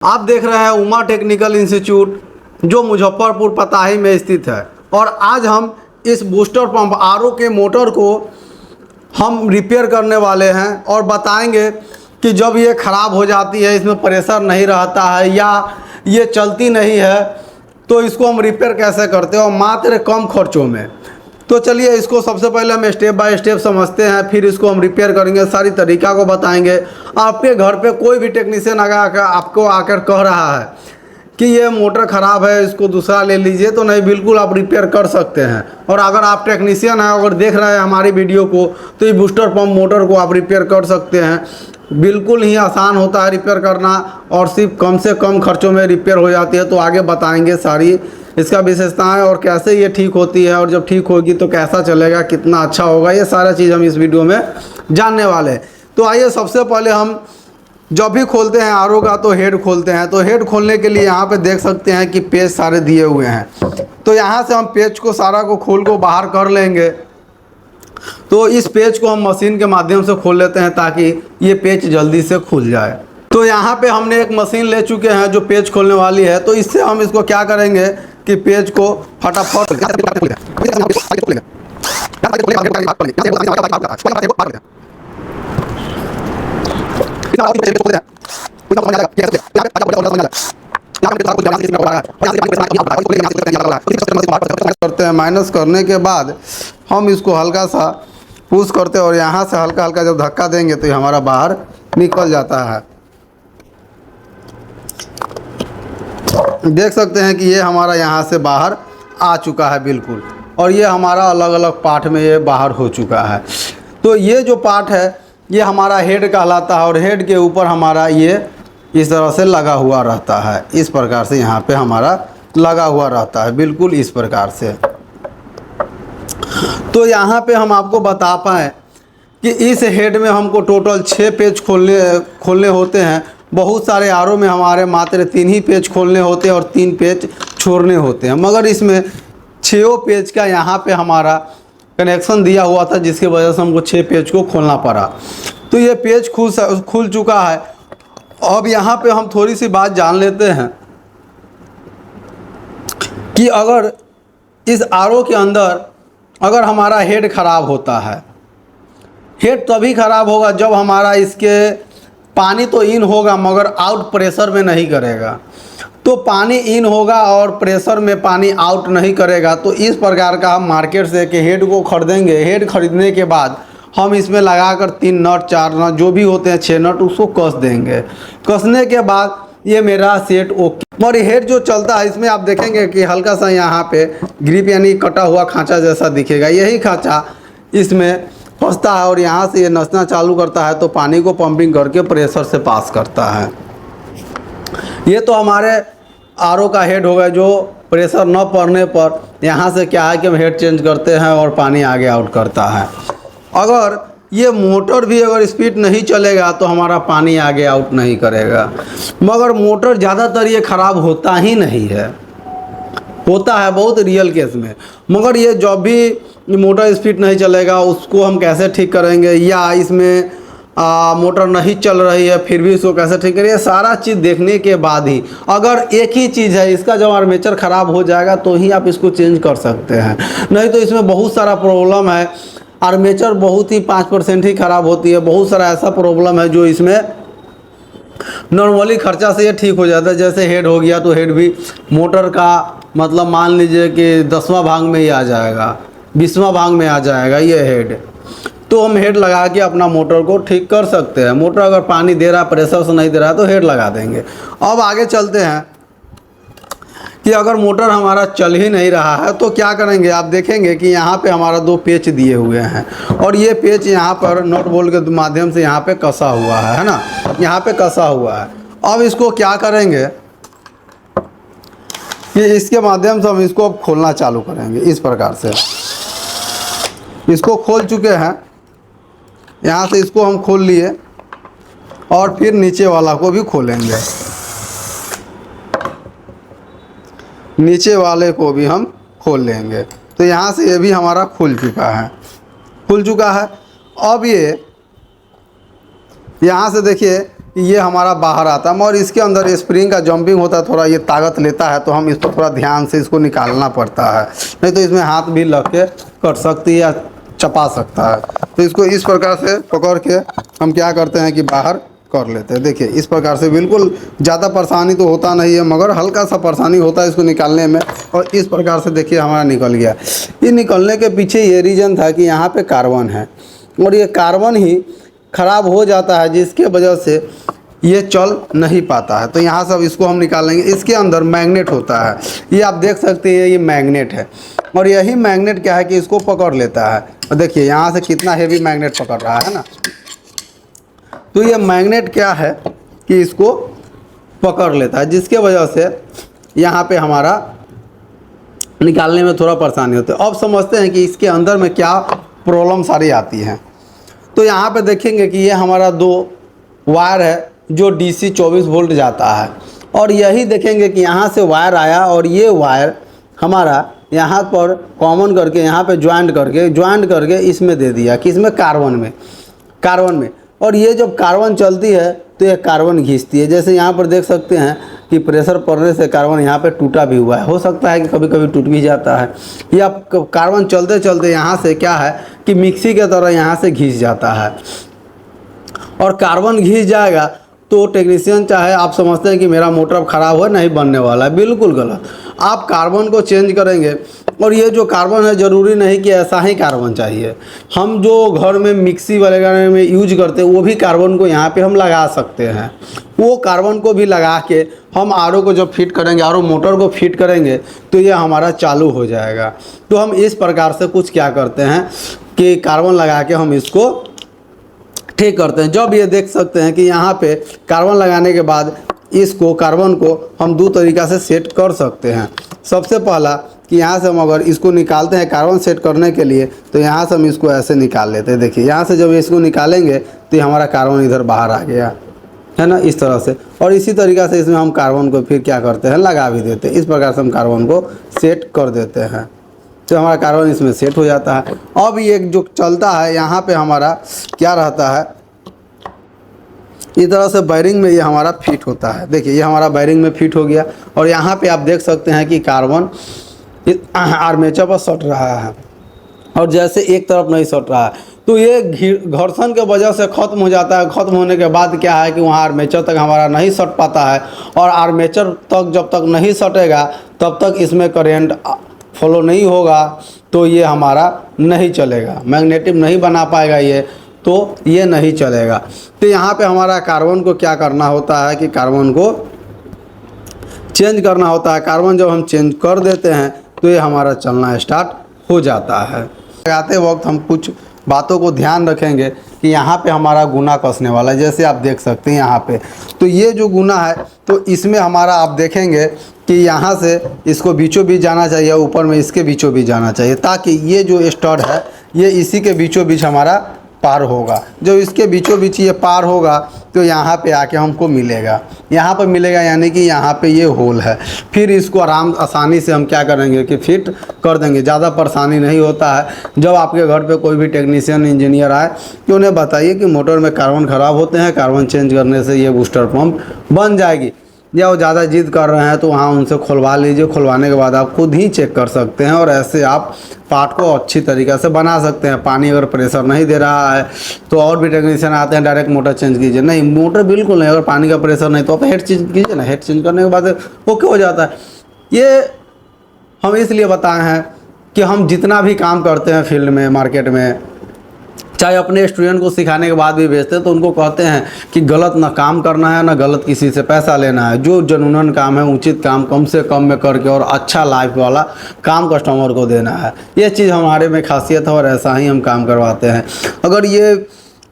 आप देख रहे हैं उमा टेक्निकल इंस्टीट्यूट जो मुजफ्फरपुर पताही में स्थित है। और आज हम इस बूस्टर पंप आरओ के मोटर को हम रिपेयर करने वाले हैं और बताएंगे कि जब ये ख़राब हो जाती है, इसमें प्रेशर नहीं रहता है या ये चलती नहीं है, तो इसको हम रिपेयर कैसे करते हैं और मात्र कम खर्चों में। तो चलिए इसको सबसे पहले हम स्टेप बाय स्टेप समझते हैं, फिर इसको हम रिपेयर करेंगे, सारी तरीका को बताएंगे। आपके घर पे कोई भी टेक्नीशियन अगर आपको आकर कह रहा है कि ये मोटर ख़राब है, इसको दूसरा ले लीजिए, तो नहीं, बिल्कुल आप रिपेयर कर सकते हैं। और अगर आप टेक्नीशियन हैं, अगर देख रहे हैं हमारी वीडियो को, तो ये बूस्टर पंप मोटर को आप रिपेयर कर सकते हैं। बिल्कुल ही आसान होता है रिपेयर करना और सिर्फ कम से कम खर्चों में रिपेयर हो जाती है। तो आगे बताएंगे सारी इसका विशेषताएं और कैसे ये ठीक होती है, और जब ठीक होगी तो कैसा चलेगा, कितना अच्छा होगा, ये सारा चीज़ हम इस वीडियो में जानने वाले हैं। तो आइए सबसे पहले हम जब भी खोलते हैं आरओ का तो हेड खोलते हैं। तो हेड खोलने के लिए यहाँ पे देख सकते हैं कि पेच सारे दिए हुए हैं। तो यहाँ से हम पेच को सारा को खोल को बाहर कर लेंगे। तो इस पेच को हम मशीन के माध्यम से खोल लेते हैं ताकि ये पेच जल्दी से खुल जाए। तो यहाँ पे हमने एक मशीन ले चुके हैं जो पेच खोलने वाली है। तो इससे हम इसको क्या करेंगे कि पेच को फटाफट करते हैं। माइनस करने के बाद हम इसको हल्का सा पुश करते हैं और यहाँ से हल्का हल्का जब धक्का देंगे तो ये हमारा बाहर निकल जाता है। देख सकते हैं कि ये हमारा यहाँ से बाहर आ चुका है बिल्कुल, और ये हमारा अलग अलग पार्ट में ये बाहर हो चुका है। तो ये जो पार्ट है ये हमारा हेड कहलाता है और हेड के ऊपर हमारा ये इस तरह से लगा हुआ रहता है। इस प्रकार से यहाँ पे हमारा लगा हुआ रहता है, बिल्कुल इस प्रकार से। तो यहाँ पे हम आपको बता पाएँ कि इस हेड में हमको टोटल 6 पेच खोलने होते हैं। बहुत सारे आरओ में हमारे मात्र 3 ही पेच खोलने होते हैं और 3 पेच छोड़ने होते हैं, मगर इसमें 6 पेच का यहाँ पे हमारा कनेक्शन दिया हुआ था, जिसकी वजह से हमको 6 पेच को खोलना पड़ा। तो ये पेच खुल चुका है। अब यहाँ पे हम थोड़ी सी बात जान लेते हैं कि अगर इस आरओ के अंदर अगर हमारा हेड ख़राब होता है, हेड तभी ख़राब होगा जब हमारा इसके पानी तो इन होगा मगर आउट प्रेशर में नहीं करेगा। तो पानी इन होगा और प्रेशर में पानी आउट नहीं करेगा। तो इस प्रकार का हम मार्केट से के हेड को खरीदेंगे। हेड खरीदने के बाद हम इसमें लगाकर 3 नट 4 नट जो भी होते हैं 6 नट उसको कस देंगे। कसने के बाद ये मेरा सेट ओके। और हेड जो चलता है इसमें आप देखेंगे कि हल्का सा यहाँ पे ग्रिप यानी कटा हुआ खांचा जैसा दिखेगा। यही खांचा इसमें फंसता है और यहाँ से ये नसना चालू करता है, तो पानी को पंपिंग करके प्रेशर से पास करता है। ये तो हमारे आरओ का हेड होगा जो प्रेशर न पड़ने पर यहाँ से क्या है कि हम हेड चेंज करते हैं और पानी आगे आउट करता है। अगर ये मोटर भी अगर स्पीड नहीं चलेगा तो हमारा पानी आगे आउट नहीं करेगा। मगर मोटर ज़्यादातर ये ख़राब होता ही नहीं है, होता है बहुत रियल केस में। मगर ये जब भी मोटर स्पीड नहीं चलेगा उसको हम कैसे ठीक करेंगे, या इसमें मोटर नहीं चल रही है फिर भी इसको कैसे ठीक करेंगे, सारा चीज़ देखने के बाद ही, अगर एक ही चीज़ है इसका जब आर्मेचर ख़राब हो जाएगा तो ही आप इसको चेंज कर सकते हैं। नहीं तो इसमें बहुत सारा प्रॉब्लम है। आर्मेचर बहुत ही 5% ही ख़राब होती है। बहुत सारा ऐसा प्रॉब्लम है जो इसमें नॉर्मली खर्चा से ये ठीक हो जाता है। जैसे हेड हो गया तो हेड भी मोटर का मतलब मान लीजिए कि 10वां भाग में ही आ जाएगा, 20वां भाग में आ जाएगा ये हेड। तो हम हेड लगा के अपना मोटर को ठीक कर सकते हैं। मोटर अगर पानी दे रहा है, प्रेशर से नहीं दे रहा है, तो हेड लगा देंगे। अब आगे चलते हैं कि अगर मोटर हमारा चल ही नहीं रहा है तो क्या करेंगे। आप देखेंगे कि यहाँ पे हमारा 2 पेच दिए हुए हैं और ये पेच यहाँ पर नट बोल्ट के माध्यम से यहाँ पे कसा हुआ है ना, यहाँ पे कसा हुआ है। अब इसको क्या करेंगे कि इसके माध्यम से हम इसको अब खोलना चालू करेंगे। इस प्रकार से इसको खोल चुके हैं, यहाँ से इसको हम खोल लिए और फिर नीचे वाला को भी खोलेंगे। नीचे वाले को भी हम खोल लेंगे। तो यहाँ से ये भी हमारा खुल चुका है। अब ये यहाँ से देखिए ये हमारा बाहर आता है, और इसके अंदर स्प्रिंग का जंपिंग होता है, थोड़ा ये ताकत लेता है, तो हम इसको थोड़ा ध्यान से इसको निकालना पड़ता है, नहीं तो इसमें हाथ भी लग के कट सकती है या चपा सकता है। तो इसको इस प्रकार से पकड़ के हम क्या करते हैं कि बाहर कर लेते हैं। देखिए इस प्रकार से बिल्कुल ज़्यादा परेशानी तो होता नहीं है, मगर हल्का सा परेशानी होता है इसको निकालने में। और इस प्रकार से देखिए हमारा निकल गया। ये निकलने के पीछे ये रीज़न था कि यहाँ पे कार्बन है, और ये कार्बन ही ख़राब हो जाता है, जिसके वजह से ये चल नहीं पाता है। तो यहाँ से अब इसको हम निकालेंगे। इसके अंदर मैग्नेट होता है, ये आप देख सकते हैं, ये मैग्नेट है, और यही मैग्नेट क्या है कि इसको पकड़ लेता है। और देखिए यहाँ से कितना हेवी मैग्नेट पकड़ रहा है ना। तो ये मैग्नेट क्या है कि इसको पकड़ लेता है, जिसके वजह से यहाँ पे हमारा निकालने में थोड़ा परेशानी होती है। अब समझते हैं कि इसके अंदर में क्या प्रॉब्लम सारी आती हैं। तो यहाँ पे देखेंगे कि ये हमारा 2 वायर है जो DC 24 वोल्ट जाता है, और यही देखेंगे कि यहाँ से वायर आया और ये वायर हमारा यहाँ पर कॉमन करके यहाँ पे ज्वाइंट करके इसमें दे दिया, कि इसमें कार्बन में। और ये जब कार्बन चलती है तो ये कार्बन खींचती है। जैसे यहाँ पर देख सकते हैं कि प्रेशर पड़ने से कार्बन यहाँ पे टूटा भी हुआ है, हो सकता है कि कभी कभी टूट भी जाता है, या कार्बन चलते चलते यहाँ से क्या है कि मिक्सी के तरह यहाँ से घिस जाता है। और कार्बन घिस जाएगा तो टेक्नीशियन चाहे आप समझते हैं कि मेरा मोटर अब ख़राब हो नहीं बनने वाला है, बिल्कुल गलत। आप कार्बन को चेंज करेंगे, और ये जो कार्बन है ज़रूरी नहीं कि ऐसा ही कार्बन चाहिए। हम जो घर में मिक्सी वगैरह में यूज करते हैं वो भी कार्बन को यहाँ पे हम लगा सकते हैं। वो कार्बन को भी लगा के हम RO को जब फिट करेंगे, RO मोटर को फिट करेंगे, तो ये हमारा चालू हो जाएगा। तो हम इस प्रकार से कुछ क्या करते हैं कि कार्बन लगा के हम इसको ठीक करते हैं। जब ये देख सकते हैं कि यहाँ पे कार्बन लगाने के बाद इसको कार्बन को हम 2 तरीक़ा से सेट कर सकते हैं। सबसे पहला कि यहाँ से हम अगर इसको निकालते हैं कार्बन सेट करने के लिए, तो यहाँ से हम इसको ऐसे निकाल लेते हैं। देखिए यहाँ से जब इसको निकालेंगे तो ये हमारा कार्बन इधर बाहर आ गया है ना, इस तरह से। और इसी तरीक़ा से इसमें हम कार्बन को फिर क्या करते हैं, लगा भी देते हैं। इस प्रकार से हम कार्बन को सेट कर देते हैं, तो हमारा कार्बन इसमें सेट हो जाता है। अब ये जो चलता है यहाँ पे हमारा क्या रहता है, इस तरह से बैरिंग में ये हमारा फिट होता है। देखिए ये हमारा बैरिंग में फिट हो गया, और यहाँ पे आप देख सकते हैं कि कार्बन आर्मेचर पर सट रहा है, और जैसे एक तरफ नहीं सट रहा है तो ये घर्षण के वजह से ख़त्म हो जाता है। ख़त्म होने के बाद क्या है कि वहाँ आर्मेचर तक हमारा नहीं सट पाता है, और आर्मेचर तक जब तक नहीं सटेगा तब तक इसमें करंट फ्लो नहीं होगा, तो ये हमारा नहीं चलेगा, मैग्नेटिक नहीं बना पाएगा ये, तो ये नहीं चलेगा। तो यहाँ पे हमारा कार्बन को क्या करना होता है कि कार्बन को चेंज करना होता है। कार्बन जब हम चेंज कर देते हैं तो ये हमारा चलना स्टार्ट हो जाता है। लगाते वक्त हम कुछ बातों को ध्यान रखेंगे कि यहाँ पे हमारा गुना कसने वाला है, जैसे आप देख सकते हैं यहाँ पे। तो ये जो गुना है तो इसमें हमारा आप देखेंगे कि यहाँ से इसको बीचों बीच जाना चाहिए, ऊपर में इसके बीचों बीच जाना चाहिए, ताकि ये जो स्टड है ये इसी के बीचों बीच हमारा पार होगा। जब इसके बीचों बीच ये पार होगा तो यहाँ पे आके हमको मिलेगा, यहाँ पर मिलेगा, यानी कि यहाँ पे ये होल है। फिर इसको आसानी से हम क्या करेंगे कि फिट कर देंगे, ज़्यादा परेशानी नहीं होता है। जब आपके घर पे कोई भी टेक्नीशियन इंजीनियर आए तो उन्हें बताइए कि मोटर में कार्बन ख़राब होते हैं, कार्बन चेंज करने से ये बूस्टर पंप बन जाएगी। या वो ज़्यादा जिद कर रहे हैं तो वहाँ उनसे खुलवा लीजिए, खुलवाने के बाद आप खुद ही चेक कर सकते हैं, और ऐसे आप पार्ट को अच्छी तरीक़े से बना सकते हैं। पानी अगर प्रेशर नहीं दे रहा है तो और भी टेक्नीशियन आते हैं डायरेक्ट मोटर चेंज कीजिए, नहीं मोटर बिल्कुल नहीं, अगर पानी का प्रेशर नहीं तो आप हेड चेंज कीजिए ना, हेड चेंज करने के बाद ओके हो जाता है। ये हम इसलिए बताए हैं कि हम जितना भी काम करते हैं फील्ड में, मार्केट में, चाहे अपने स्टूडेंट को सिखाने के बाद भी भेजते हैं तो उनको कहते हैं कि गलत ना काम करना है, ना गलत किसी से पैसा लेना है। जो जनूनन काम है, उचित काम कम से कम में करके और अच्छा लाइफ वाला काम कस्टमर को देना है। ये चीज़ हमारे में खासियत है, और ऐसा ही हम काम करवाते हैं। अगर ये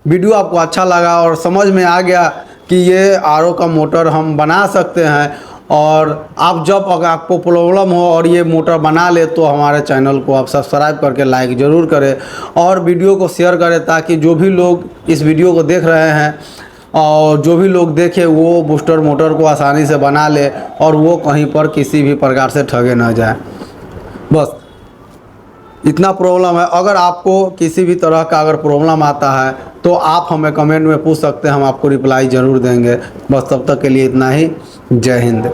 वीडियो आपको अच्छा लगा और समझ में आ गया कि ये RO का मोटर हम बना सकते हैं, और आप जब अगर आपको प्रॉब्लम हो और ये मोटर बना ले तो हमारे चैनल को आप सब्सक्राइब करके लाइक ज़रूर करें, और वीडियो को शेयर करें, ताकि जो भी लोग इस वीडियो को देख रहे हैं और जो भी लोग देखें वो बूस्टर मोटर को आसानी से बना ले, और वो कहीं पर किसी भी प्रकार से ठगे ना जाए। बस इतना प्रॉब्लम है। अगर आपको किसी भी तरह का अगर प्रॉब्लम आता है तो आप हमें कमेंट में पूछ सकते हैं, हम आपको रिप्लाई ज़रूर देंगे। बस तब तक के लिए इतना ही। जय हिंद।